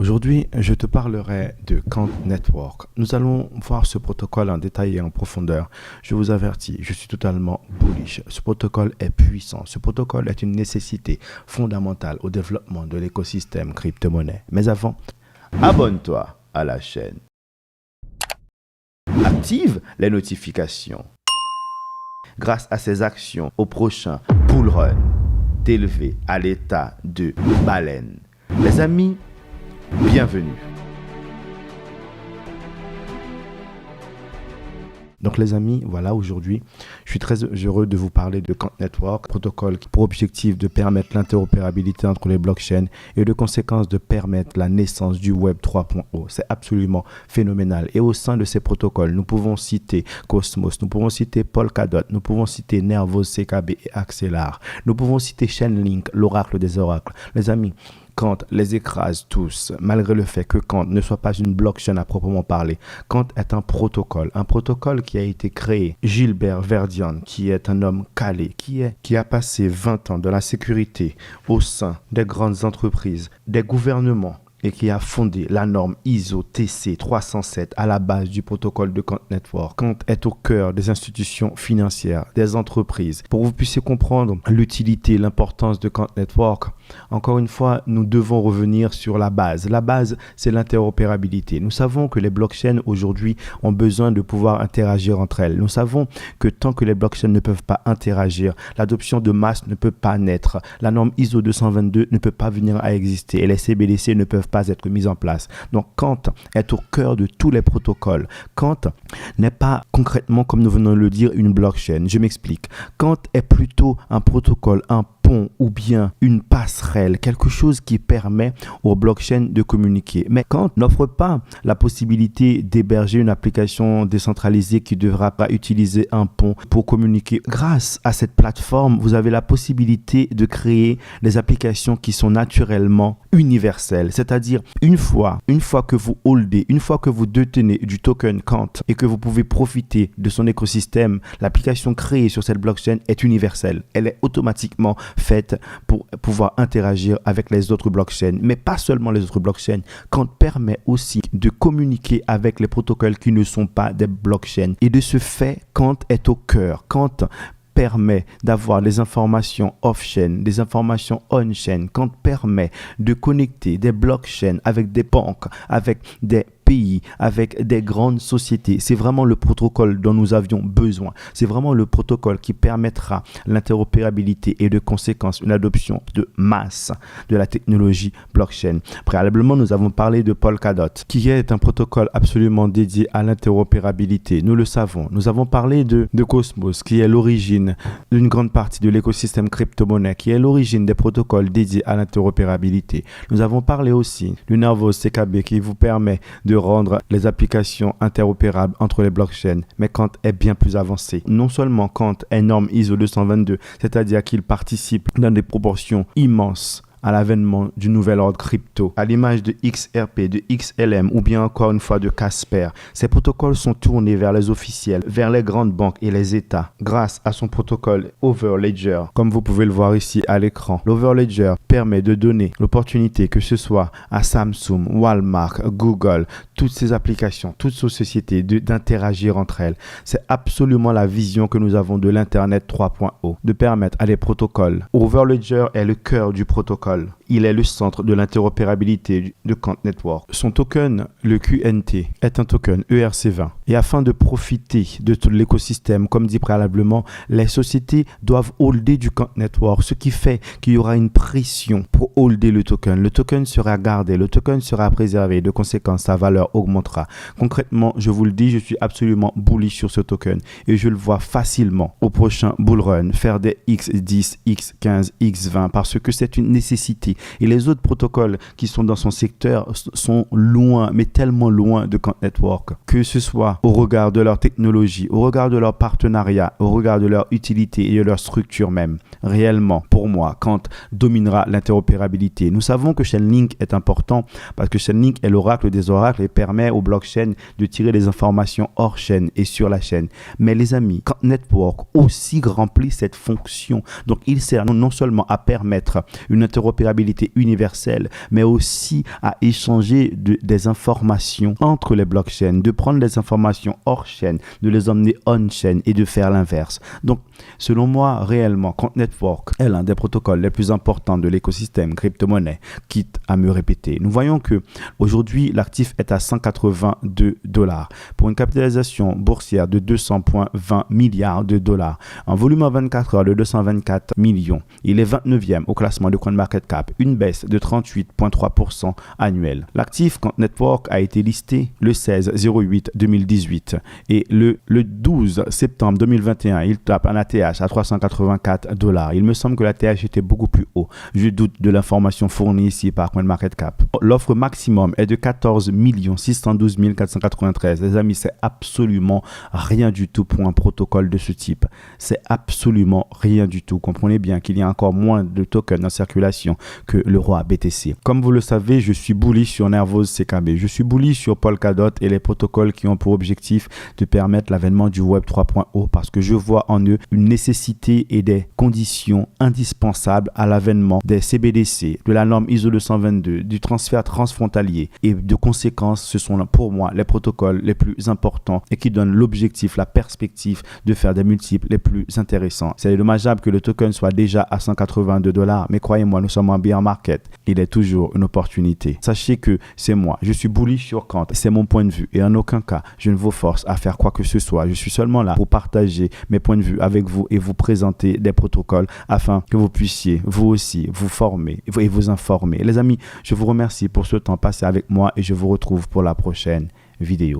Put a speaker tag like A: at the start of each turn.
A: Aujourd'hui, je te parlerai de Quant Network. Nous allons voir ce protocole en détail et en profondeur. Je vous avertis, je suis totalement bullish. Ce protocole est puissant. Ce protocole est une nécessité fondamentale au développement de l'écosystème crypto-monnaie. Mais avant, abonne-toi à la chaîne. Active les notifications. Grâce à ces actions, au prochain bull run, t'élever à l'état de baleine. Les amis, bienvenue. Donc les amis, voilà, aujourd'hui, je suis très heureux de vous parler de Quant Network, protocole qui a pour objectif de permettre l'interopérabilité entre les blockchains et de conséquence de permettre la naissance du Web 3.0. C'est absolument phénoménal. Et au sein de ces protocoles, nous pouvons citer Cosmos, nous pouvons citer Polkadot, nous pouvons citer Nervos, CKB et Axelar. Nous pouvons citer Chainlink, l'oracle des oracles. Les amis, Quant les écrase tous, malgré le fait que Quant ne soit pas une blockchain à proprement parler. Quant est un protocole qui a été créé. Gilbert Verdian, qui est un homme calé, qui a passé 20 ans dans la sécurité au sein des grandes entreprises, des gouvernements, et qui a fondé la norme ISO TC 307 à la base du protocole de Quant Network. Quant est au cœur des institutions financières, des entreprises. Pour que vous puissiez comprendre l'utilité, l'importance de Quant Network, encore une fois, nous devons revenir sur la base. La base, c'est l'interopérabilité. Nous savons que les blockchains aujourd'hui ont besoin de pouvoir interagir entre elles. Nous savons que tant que les blockchains ne peuvent pas interagir, l'adoption de masse ne peut pas naître. La norme ISO 222 ne peut pas venir à exister et les CBDC ne peuvent pas être mises en place. Donc Quant est au cœur de tous les protocoles. Quant n'est pas concrètement, comme nous venons de le dire, une blockchain. Je m'explique. Quant est plutôt un protocole, un pont ou bien une passerelle, quelque chose qui permet aux blockchains de communiquer. Mais Quant n'offre pas la possibilité d'héberger une application décentralisée qui devra pas utiliser un pont pour communiquer. Grâce à cette plateforme, vous avez la possibilité de créer des applications qui sont naturellement universelles. C'est-à-dire, une fois que vous holdez, une fois que vous détenez du token Quant et que vous pouvez profiter de son écosystème, l'application créée sur cette blockchain est universelle. Elle est automatiquement faite pour pouvoir interagir avec les autres blockchains, mais pas seulement les autres blockchains. Quant permet aussi de communiquer avec les protocoles qui ne sont pas des blockchains. Et de ce fait, Quant est au cœur. Quant permet d'avoir des informations off-chain, des informations on-chain. Quant permet de connecter des blockchains avec des banques, avec des pays, avec des grandes sociétés. C'est vraiment le protocole dont nous avions besoin. C'est vraiment le protocole qui permettra l'interopérabilité et de conséquence une adoption de masse de la technologie blockchain. Préalablement, nous avons parlé de Polkadot, qui est un protocole absolument dédié à l'interopérabilité. Nous le savons. Nous avons parlé de Cosmos, qui est l'origine d'une grande partie de l'écosystème crypto-monnaie, qui est l'origine des protocoles dédiés à l'interopérabilité. Nous avons parlé aussi du Nervos CKB, qui vous permet de rendre les applications interopérables entre les blockchains, mais Quant est bien plus avancé. Non seulement Quant est norme ISO 222, c'est-à-dire qu'il participe dans des proportions immenses à l'avènement du nouvel ordre crypto, à l'image de XRP, de XLM ou bien encore une fois de Casper. Ces protocoles sont tournés vers les officiels, vers les grandes banques et les États grâce à son protocole Overledger. Comme vous pouvez le voir ici à l'écran, l'Overledger permet de donner l'opportunité que ce soit à Samsung, Walmart, Google, toutes ces applications, toutes ces sociétés d'interagir entre elles. C'est absolument la vision que nous avons de l'Internet 3.0, de permettre à des protocoles. Overledger est le cœur du protocole. Il est le centre de l'interopérabilité de Quant Network. Son token, le QNT, est un token ERC20. Et afin de profiter de tout l'écosystème, comme dit préalablement, les sociétés doivent holder du Quant Network, ce qui fait qu'il y aura une pression pour holder le token. Le token sera gardé, le token sera préservé. De conséquence, sa valeur augmentera. Concrètement, je vous le dis, je suis absolument bullish sur ce token et je le vois facilement au prochain bull run faire des X10, X15, X20 parce que c'est une nécessité. Et les autres protocoles qui sont dans son secteur sont loin, mais tellement loin de Quant Network, que ce soit au regard de leur technologie, au regard de leur partenariat, au regard de leur utilité et de leur structure même. Réellement, pour moi, Quant dominera l'interopérabilité. Nous savons que Chainlink est important parce que Chainlink est l'oracle des oracles et permet aux blockchains de tirer des informations hors chaîne et sur la chaîne. Mais les amis, Quant Network aussi remplit cette fonction. Donc, il sert non seulement à permettre une interopérabilité d'interopérabilité universelle, mais aussi à échanger des informations entre les blockchains, de prendre les informations hors chaîne, de les emmener on-chain et de faire l'inverse. Donc, selon moi, réellement, Quant Network est l'un des protocoles les plus importants de l'écosystème crypto-monnaie, quitte à me répéter. Nous voyons que aujourd'hui, l'actif est à 182 $, pour une capitalisation boursière de 200,20 milliards de dollars, un volume en 24 heures de 224 millions. Il est 29e au classement de CoinMarketCap, une baisse de 38,3% annuelle. L'actif Quant Network a été listé le 16/08/2018 et le 12 septembre 2021, il tape un ATH à 384 $. Il me semble que l'ATH était beaucoup plus haut. Je doute de l'information fournie ici par CoinMarketCap. L'offre maximum est de 14 612 493. Les amis, c'est absolument rien du tout pour un protocole de ce type. C'est absolument rien du tout. Comprenez bien qu'il y a encore moins de tokens en circulation que le roi BTC. Comme vous le savez, je suis bullish sur Nervos CKB. Je suis bullish sur Polkadot et les protocoles qui ont pour objectif de permettre l'avènement du Web 3.0 parce que je vois en eux une nécessité et des conditions indispensables à l'avènement des CBDC, de la norme ISO 222, du transfert transfrontalier et de conséquence, ce sont pour moi les protocoles les plus importants et qui donnent l'objectif, la perspective de faire des multiples les plus intéressants. C'est dommageable que le token soit déjà à 182 $, mais croyez-moi, nous sommes en bear market. Il est toujours une opportunité. Sachez que c'est moi, je suis bullish sur Quant, c'est mon point de vue et en aucun cas, je ne vous force à faire quoi que ce soit. Je suis seulement là pour partager mes points de vue avec vous et vous présenter des protocoles afin que vous puissiez vous aussi vous former et vous informer. Les amis, je vous remercie pour ce temps passé avec moi et je vous retrouve pour la prochaine vidéo.